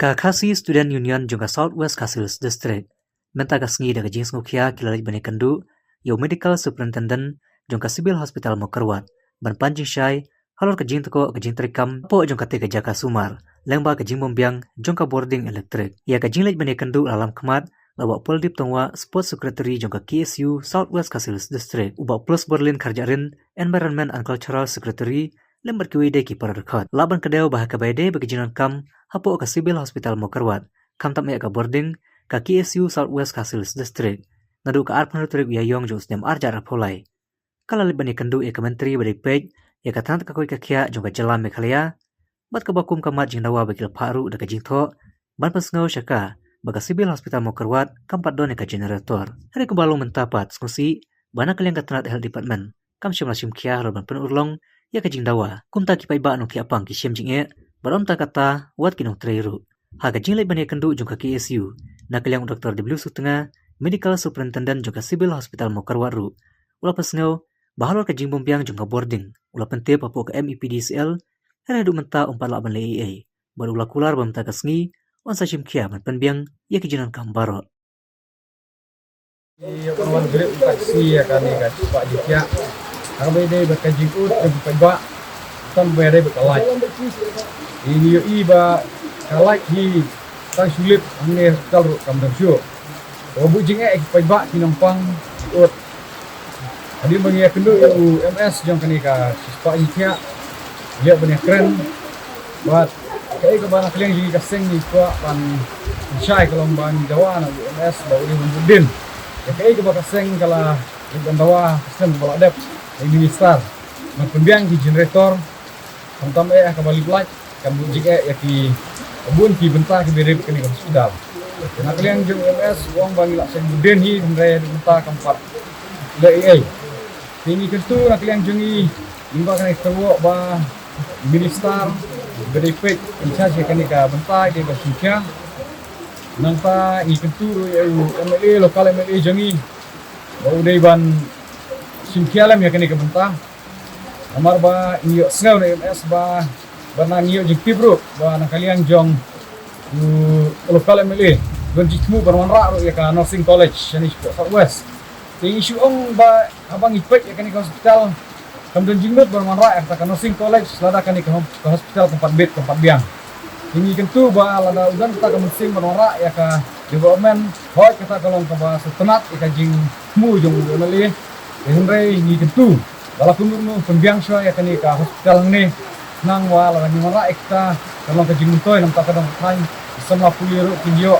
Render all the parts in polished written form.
Kakasi Student Union juga Southwest Casilis District. Menta kasngi daga jings ngukia kilalik bani kendu, yo medical superintendent jongka civil hospital mo kerwat. Ban panjing syai, halor kajing teko kajing terikam, po jongka te kajaka sumar. Lengba kajing bombiang jongka boarding electric. Ya kajing lalik bani kendu alam kemat, lawak poldip tongwa sport secretary jongka KSU Southwest Casilis District. Ubak plus Berlin Karjarin, environment and cultural secretary, lembar kiwide ki para rekat. Laban kedeo bah kabaide bagi jinan kam, hapo ka civil hospital mo kerwat. Kam tam ka boarding, ka KSU Southwest Casilis District. Nadu ka arpan rutrik yayong jong sdem arja rapolai. Kala libani kendu ka menteri badi pej, ya ka tant ka koi ka kia jong ka jalan mekhalaya, bat ka bakum kamat jing dawa bagi leparu da ka jing tho, ban pasngau syaka, baga civil hospital mo kerwat, kampat don ka generator. Hari kebalong mentapat, skusi, bana kalian ka tenat health department, kam syam lasim kia roban penurlong, ya kajing dawa kumta kipai ba no ki apang ki syem jinge baron ta kata wat kinong treiru ha kajing lai bani kendu jong ka KSU na kaliang Dr. W Sutenga medical superintendent jong ka civil hospital mo karwaru ula pasngau bahalor kajing bombiang jong ka boarding ula pente papo ka MEPDCL hera du menta umpat la ban le AA baru ula kular bam ta kasngi on sa syem kia man penbiang ya kijinan kambaro Orang grep taksi akan ikat Pak Jikia. Kami ini berkajing ut dan ba sampai ada berkalai. Ini iba kalai hi tang sulit ane hospital kam darsyo. Obu jinge ba kinampang ut. Adi bagi kendu MS jong kanika Pak Jikia. Dia benar keren. Buat kai ke bana kalian jadi kaseng ni kuat pan syai kalau ban Jawa na MS bau di Budin. Ya kai ke bakaseng kala dan bawa sistem bola dep minister na pembiang di generator tam ka balik light kam jike ya ki bun ki benta ki bere kini hospital na kalian jeng MS wong bangi lak seng Budin hi ndre benta kampat le ini kentu na kalian jengi limba kan terwo ba minister bere pek incharge kini ka benta di Basika nangpa ikentu MLA lokal MLA jangi bau deiban simkialam ya kini kebenta amar ba iyo snau na MS ba banang iyo jikti bro ba nang kalian jong lokal MLA gon jikmu bermanra ya ka nursing college yani Southwest ting isu ong ba abang ipek ya kini hospital kamdon jingmut bermanra ya ka nursing college lada kini ke hospital tempat bed tempat biang ini kentu ba lada udan kita ke musim menora ya ka development hoi kita kalong ke ba setenat ya ka jing mu jong meli henry ini kentu bala kundur nu pembiang swa ya kani ka hospital ni nang wa lada ni mara kita kalong ke jing toy nam ta kadang kai semua puliru kinjo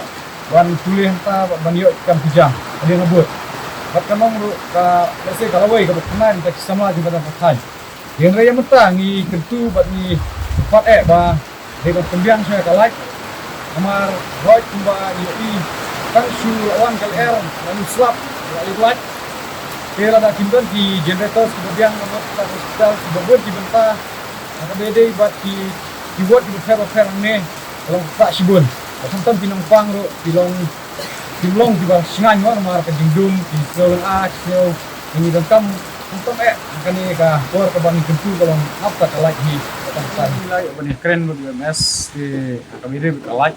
wan pulih ta ban yo kam pijang ada ngebut bat kanong ru ka lese kalawai ka bekenan ta sama di pada kai henry yang mentang ni kentu bat ni pat ba dengan pembiang saya kalai amar roy kumba i kan su awan kal air lalu slap lalu light kira ada kimben di generator kemudian ke hospital berbun di benta ada bede bat di buat di fer ne kalau tak sibun somtam pinampang ro tilong di bawah singan mar ke jingdum di seluruh sel ini dan kam somtam kan ni ka por ke bani kentu kalau apa kalai hi nilai benih keren buat UMS di kabire berkalai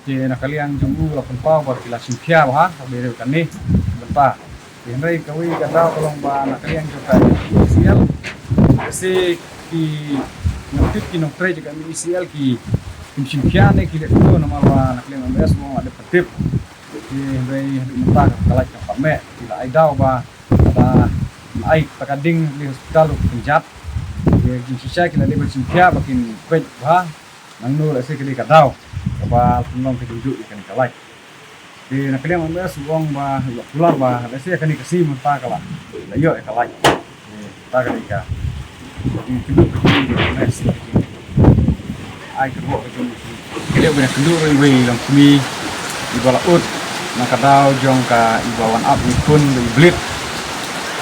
di nakalian jumbu lapan pau buat kila simpia bah kabire kan nih benta henry kawi kata tolong ba nakalian juga inisial si ki notit ki noktre juga inisial ki simpia nih kila itu nama ba nakalian UMS mau ada petip di henry benta kalai kampak me kila aidau ba ada aik takading di hospital penjat ya sisa kita di bersimpia makin pej bah nangnu lese kali kadau apa penolong keduduk ikan kalai di nakalian MS wong bah pular bah lese akan dikasih mentah kalah ayo kalai ta kali ka di keduduk di MS ai keduduk dia benar keduduk we lang kumi di bala ut nakadau jong ka ibawan up ni kun di blit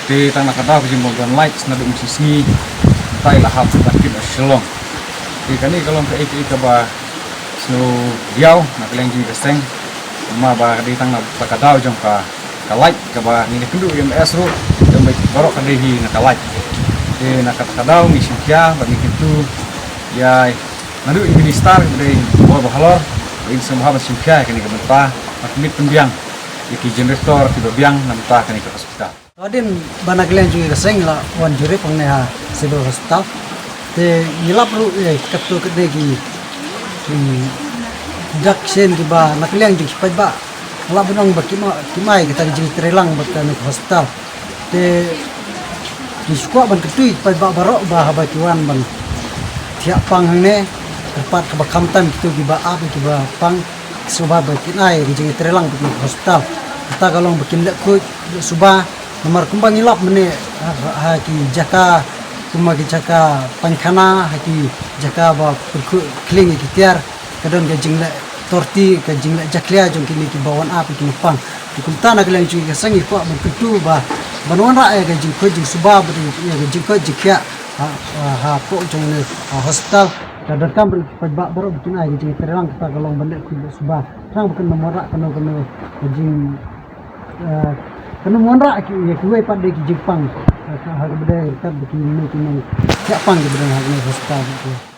di tang nakadau kejimbogan lights na dum sisi tai lahap sakit selong di kani kalau ke iki ba snow diau na keleng ji keseng ma ba di tang na pakadau jong ka kalai ka ba ni kendu MS ru jong baik borok kadehi na kalai di na kadau mi sikya ba ni kitu ya nadu minister de bo bahalor in semua masih kaya kini kementah akmit pendiang iki generator tiba biang namta kini ke hospital. Adin banak len juga keseng lah wan juri pengneha civil hospital. Te yila perlu ketu kedegi jaksen kiba nak len juga pai ba. Lah bunang bakimai kita jadi terelang bakan hospital. Te di sekolah ban ketui pai ba barok bah habakiwan ban tiap pang ne tempat kebakam tam gitu kiba apa kiba pang subah bakinai jadi terelang bakan hospital. Kita kalau bikin lek ku subah nomor kumbang ilap mene haki jaka kumagi jaka pankana haki jaka ba kling kitiar kadang gajing le torti gajing le jaklia jong kini ki bawan api kini pang dikunta nak lang cui kasangi ko bentu ba banwan ra gajing ko jing subah beri gajing ko jikya ha po jong ne hospital kadang kam ba baru bikin ai gajing terang kita kalau benda ku subah rang bukan nomor ra kena gajing kena monra ki kuwe pada ki Jepang ha benda kita bikin ni kini siapa yang berdana hospital itu